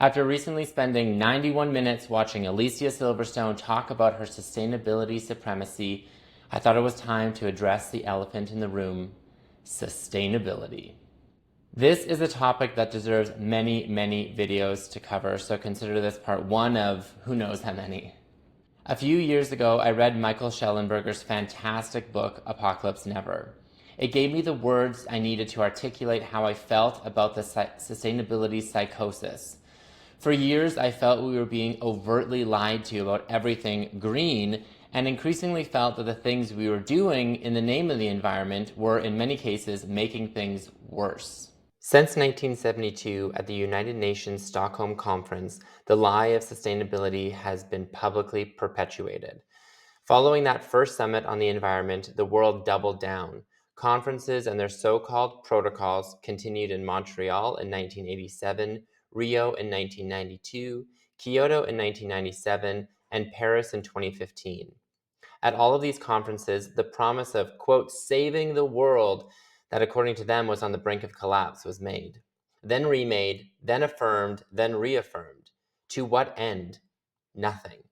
After recently spending 91 minutes watching Alicia Silverstone talk about her sustainability supremacy, I thought it was time to address the elephant in the room: sustainability. This is a topic that deserves many, many videos to cover, so consider this part one of who knows how many. A few years ago, I read Michael Schellenberger's fantastic book, Apocalypse Never. It gave me the words I needed to articulate how I felt about the sustainability psychosis. For years, I felt we were being overtly lied to about everything green, and increasingly felt that the things we were doing in the name of the environment were, in many cases, making things worse. Since 1972, at the United Nations Stockholm Conference, the lie of sustainability has been publicly perpetuated. Following that first summit on the environment, the world doubled down. Conferences and their so-called protocols continued in Montreal in 1987, Rio in 1992, Kyoto in 1997, and Paris in 2015. At all of these conferences, the promise of, quote, saving the world, that according to them was on the brink of collapse, was made. Then remade, then affirmed, then reaffirmed. To what end? Nothing.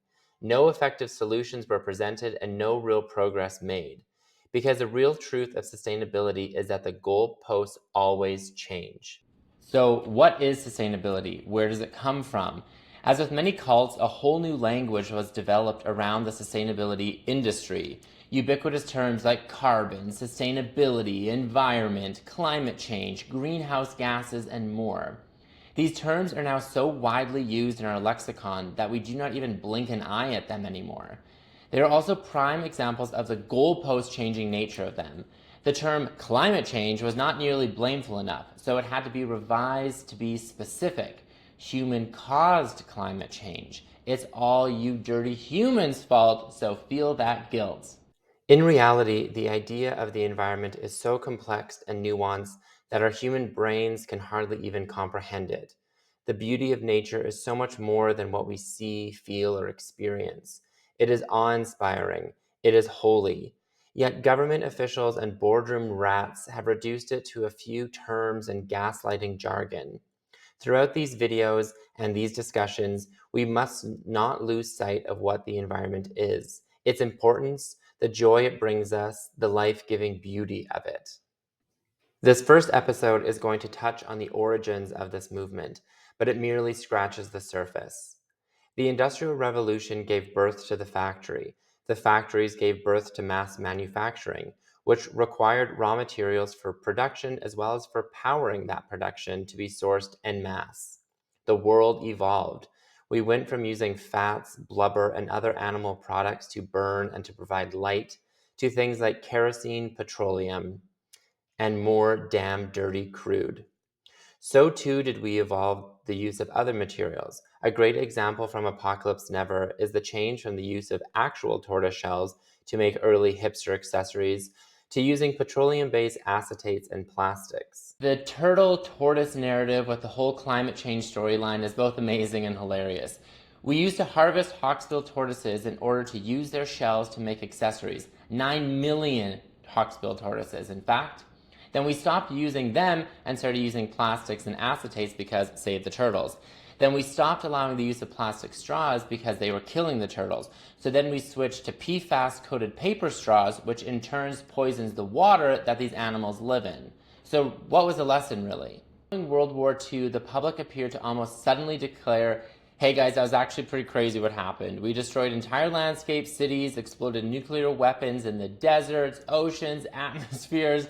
No effective solutions were presented and no real progress made. Because the real truth of sustainability is that the goalposts always change. So, what is sustainability? Where does it come from? As with many cults, a whole new language was developed around the sustainability industry. Ubiquitous terms like carbon, sustainability, environment, climate change, greenhouse gases, and more. These terms are now so widely used in our lexicon that we do not even blink an eye at them anymore. They are also prime examples of the goalpost changing nature of them. The term climate change was not nearly blameful enough, so it had to be revised to be specific. Human-caused climate change. It's all you dirty humans' fault, so feel that guilt. In reality, the idea of the environment is so complex and nuanced that our human brains can hardly even comprehend it. The beauty of nature is so much more than what we see, feel, or experience. It is awe-inspiring. It is holy. Yet government officials and boardroom rats have reduced it to a few terms and gaslighting jargon. Throughout these videos and these discussions, we must not lose sight of what the environment is, its importance, the joy it brings us, the life-giving beauty of it. This first episode is going to touch on the origins of this movement, but it merely scratches the surface. The Industrial Revolution gave birth to the factory. The factories gave birth to mass manufacturing, which required raw materials for production as well as for powering that production to be sourced en masse. The world evolved. We went from using fats, blubber, and other animal products to burn and to provide light to things like kerosene, petroleum, and more damn dirty crude. So too did we evolve the use of other materials. A great example from Apocalypse Never is the change from the use of actual tortoise shells to make early hipster accessories to using petroleum-based acetates and plastics. The turtle-tortoise narrative with the whole climate change storyline is both amazing and hilarious. We used to harvest hawksbill tortoises in order to use their shells to make accessories. 9 million hawksbill tortoises, in fact. Then we stopped using them and started using plastics and acetates because save the turtles. Then we stopped allowing the use of plastic straws because they were killing the turtles. So then we switched to PFAS-coated paper straws, which in turn poisons the water that these animals live in. So what was the lesson, really? In World War II, the public appeared to almost suddenly declare, hey guys, that was actually pretty crazy what happened. We destroyed entire landscapes, cities, exploded nuclear weapons in the deserts, oceans, atmospheres.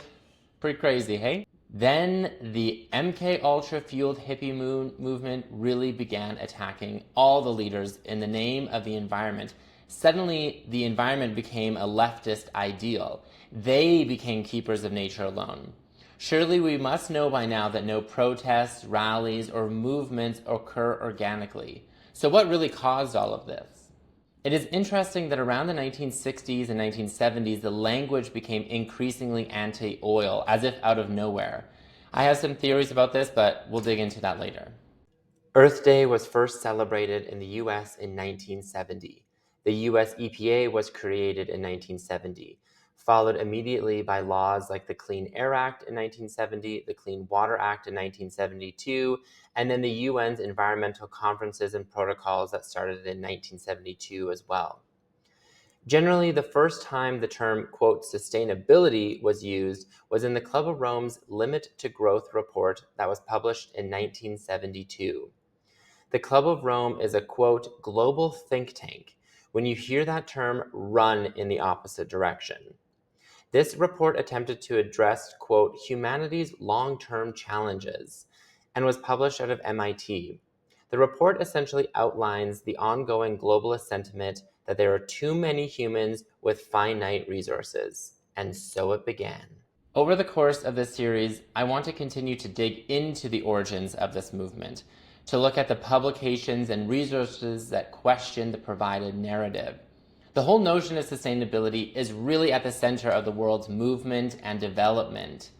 Pretty crazy, hey? Then the MK Ultra fueled hippie movement really began attacking all the leaders in the name of the environment. Suddenly, the environment became a leftist ideal. They became keepers of nature alone. Surely we must know by now that no protests, rallies, or movements occur organically. So what really caused all of this? It is interesting that around the 1960s and 1970s, the language became increasingly anti-oil, as if out of nowhere. I have some theories about this, but we'll dig into that later. Earth Day was first celebrated in the US in 1970. The US EPA was created in 1970. followed immediately by laws like the Clean Air Act in 1970, the Clean Water Act in 1972, and then the UN's environmental conferences and protocols that started in 1972 as well. Generally, the first time the term, quote, sustainability was used was in the Club of Rome's Limit to Growth report that was published in 1972. The Club of Rome is a, quote, global think tank. When you hear that term, run in the opposite direction. This report attempted to address, quote, humanity's long-term challenges and was published out of MIT. The report essentially outlines the ongoing globalist sentiment that there are too many humans with finite resources. And so it began. Over the course of this series, I want to continue to dig into the origins of this movement, to look at the publications and resources that question the provided narrative. The whole notion of sustainability is really at the center of the world's movement and development.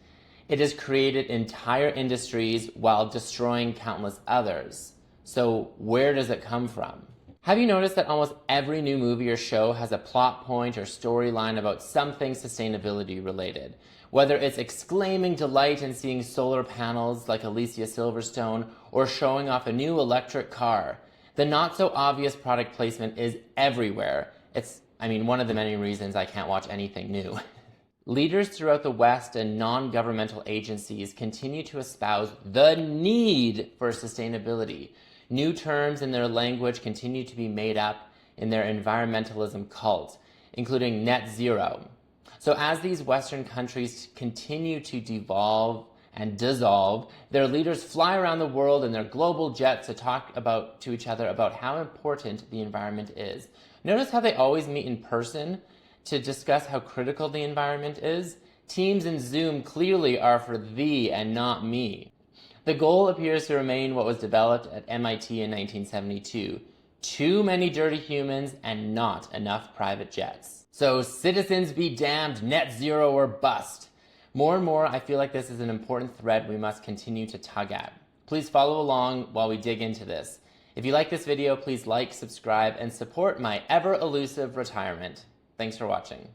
It has created entire industries while destroying countless others. So where does it come from? Have you noticed that almost every new movie or show has a plot point or storyline about something sustainability related? Whether it's exclaiming delight in seeing solar panels like Alicia Silverstone or showing off a new electric car, the not so obvious product placement is everywhere. It's, one of the many reasons I can't watch anything new. Leaders throughout the West and non-governmental agencies continue to espouse the need for sustainability. New terms in their language continue to be made up in their environmentalism cult, including net zero. So as these Western countries continue to devolve and dissolve, their leaders fly around the world in their global jets to talk to each other about how important the environment is. Notice how they always meet in person to discuss how critical the environment is? Teams in Zoom clearly are for thee and not me. The goal appears to remain what was developed at MIT in 1972. Too many dirty humans and not enough private jets. So citizens be damned, net zero or bust. More and more, I feel like this is an important thread we must continue to tug at. Please follow along while we dig into this. If you like this video, please like, subscribe, and support my ever-elusive retirement. Thanks for watching.